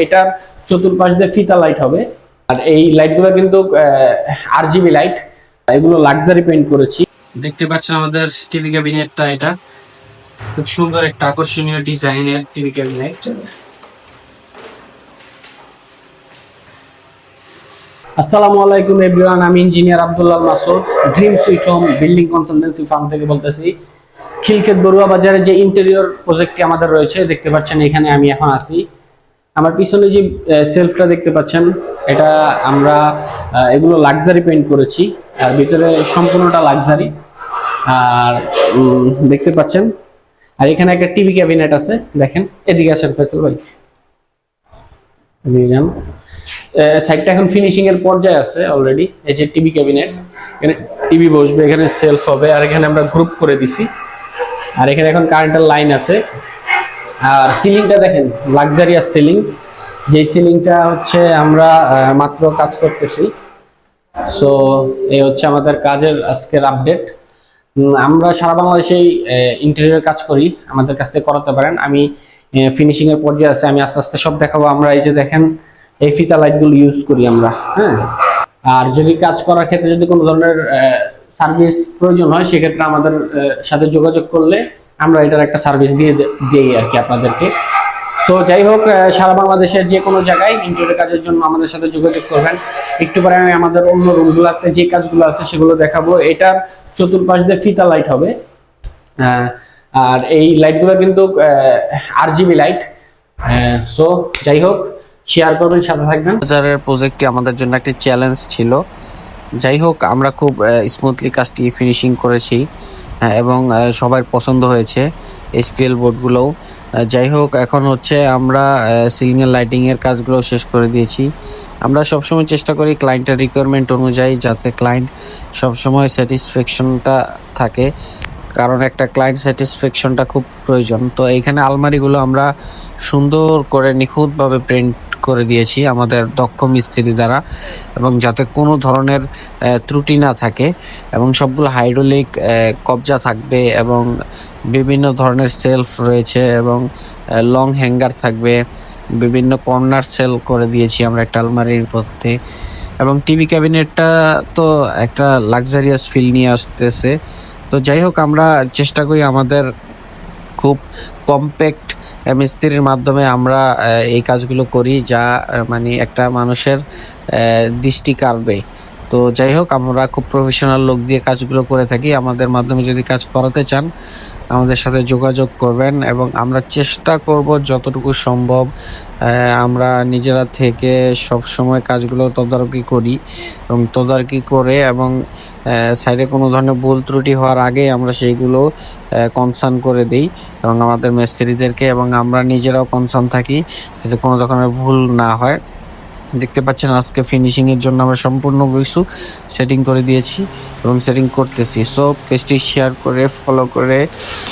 এটার চতুর্পাশ দিয়ে ফিতা লাইট হবে। আর এই লাইটগুলো কিন্তু RGB লাইট, এগুলো লাক্সারি পেইন্ট করেছি। দেখতে পাচ্ছেন আমাদের টিভি ক্যাবিনেটটা, এটা খুব সুন্দর একটা আকর্ষণীয় ডিজাইনের টিভি ক্যাবিনেট। আসসালামু আলাইকুম এভরিওয়ান, আমি engineer Abdullah Masud, dream sweet home building consultancy firm থেকে বলতেছি। খিলক্ষেত বড়ুয়া বাজারে যে ইন্টেরিয়র প্রজেক্টটি আমাদের রয়েছে, দেখতে পাচ্ছেন এখানে আমি এখন আছি। আমার পিছনে যে সেলফটা দেখতে পাচ্ছেন, এটা আমরা এগুলো লাক্সারি পেইন্ট করেছি, আর ভিতরে সম্পূর্ণটা লাক্সারি। আর দেখতে পাচ্ছেন, আর এখানে একটা টিভি ক্যাবিনেট আছে, দেখেন। এদিকে আসেন ফয়সাল ভাই, সাইডটা এখন ফিনিশিং এর পর্যায়ে আছে অলরেডি। এই যে টিভি ক্যাবিনেট, এখানে টিভি বসবে, এখানে সেলফ হবে, আর এখানে আমরা গ্রুপ করে দিছি। আর এখানে এখন কারেন্টের লাইন আছে। আর সিলিংটা দেখেন, লাক্সারিয়াস সিলিং। যে সিলিংটা হচ্ছে আমরা মাত্র কাজ করতেছি। সো এই হচ্ছে আমাদের কাজের আজকের আপডেট। আমরা সারা বাংলাদেশেই ইন্টেরিয়র কাজ করি, আমাদের কাছ থেকে করাতে পারেন। আমি ফিনিশিং এর পর্যায়ে আছে, আমি আস্তে আস্তে সব দেখাবো। আমরা এই যে দেখেন, এই ফিতা লাইটগুলো ইউজ করি আমরা, হ্যাঁ। আর যদি কাজ করার ক্ষেত্রে যদি কোনো ধরনের সার্ভিস প্রয়োজন হয়, সেক্ষেত্রে আমাদের সাথে যোগাযোগ করলে আমরা এটার একটা সার্ভিস দিয়ে দিই আর কি আপনাদেরকে। সো যাই হোক, সারা বাংলাদেশের যে কোনো জায়গায় ইন্টেরিয়র কাজের জন্য আমাদের সাথে যোগাযোগ করবেন। একটু পরে আমি আমাদের অন্য রুমগুলোতে যে কাজগুলো আছে সেগুলো দেখাবো। এটার চতুর্পাশ দিয়ে ফিতা লাইট হবে। আর এই লাইটগুলো কিন্তু RGB লাইট। সো যাই হোক, শেয়ার করবেন, সাথে থাকবেন। বাজারের প্রজেক্টটি আমাদের জন্য একটা চ্যালেঞ্জ ছিল। যাই হোক, আমরা খুব স্মুথলি কাজটি ফিনিশিং করেছি, এবং সবার পছন্দ হয়েছে SPL বোর্ডগুলোও। যাই হোক, এখন হচ্ছে আমরা সিলিং এর লাইটিং এর কাজগুলো শেষ করে দিয়েছি। আমরা সবসময় চেষ্টা করি ক্লায়েন্টের রিকোয়ারমেন্ট অনুযায়ী যাতে ক্লায়েন্ট সবসময় স্যাটিসফ্যাকশনটা থাকে, কারণ একটা ক্লায়েন্ট স্যাটিসফ্যাকশনটা খুব প্রয়োজন। তো এইখানে আলমারিগুলো আমরা সুন্দর করে নিখুঁতভাবে প্রিন্ট করে দিয়েছি আমাদের দক্ষ মিস্ত্রি দ্বারা, এবং যাতে কোনো ধরনের ত্রুটি না থাকে, এবং সবগুলো হাইড্রোলিক কবজা থাকবে, এবং বিভিন্ন ধরনের সেলফ রয়েছে, এবং লং হ্যাঙ্গার থাকবে। বিভিন্ন কর্নার সেল করে দিয়েছি আমরা একটা আলমারির মধ্যে, এবং টিভি ক্যাবিনেটটা তো একটা লাক্সারিয়াস ফিল নিয়ে আসতেছে। তো যাই হোক, আমরা চেষ্টা করি আমাদের খুব কম্প্যাক্ট মিস্ত্রির মাধ্যমে আমরা এই কাজগুলো করি, যা মানে একটা মানুষের দৃষ্টি কাড়বে। তো যাই হোক, আমরা খুব প্রফেশনাল লোক দিয়ে কাজগুলো করে থাকি। আমাদের মাধ্যমে যদি কাজ করাতে চান, আমাদের সাথে যোগাযোগ করবেন, এবং আমরা চেষ্টা করব যতটুকু সম্ভব আমরা নিজেরা থেকে সব সময় কাজগুলো তদারকি করি, এবং তদারকি করে এবং সাইডে কোনো ধরনের ভুল ত্রুটি হওয়ার আগে আমরা সেইগুলো কনসার্ন করে দিই, এবং আমাদের মিস্ত্রিদেরকে, এবং আমরা নিজেরাও কনসার্ন থাকি যাতে কোনো ধরনের ভুল না হয়। দেখতে পাচ্ছেন, আজকে ফিনিশিং এর জন্য আমরা সম্পূর্ণ কিছু সেটিং করে দিয়েছি এবং সেটিং করতেছি। সো পেজটি শেয়ার করে, ফলো করে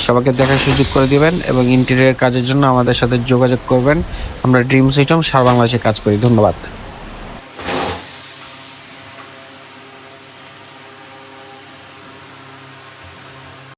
সবাইকে দেখার সুযোগ করে দিবেন, এবং ইন্টেরিয়র কাজের জন্য আমাদের সাথে যোগাযোগ করবেন। আমরা ড্রিম সুইট হোম সারা বাংলাদেশে কাজ করি। ধন্যবাদ।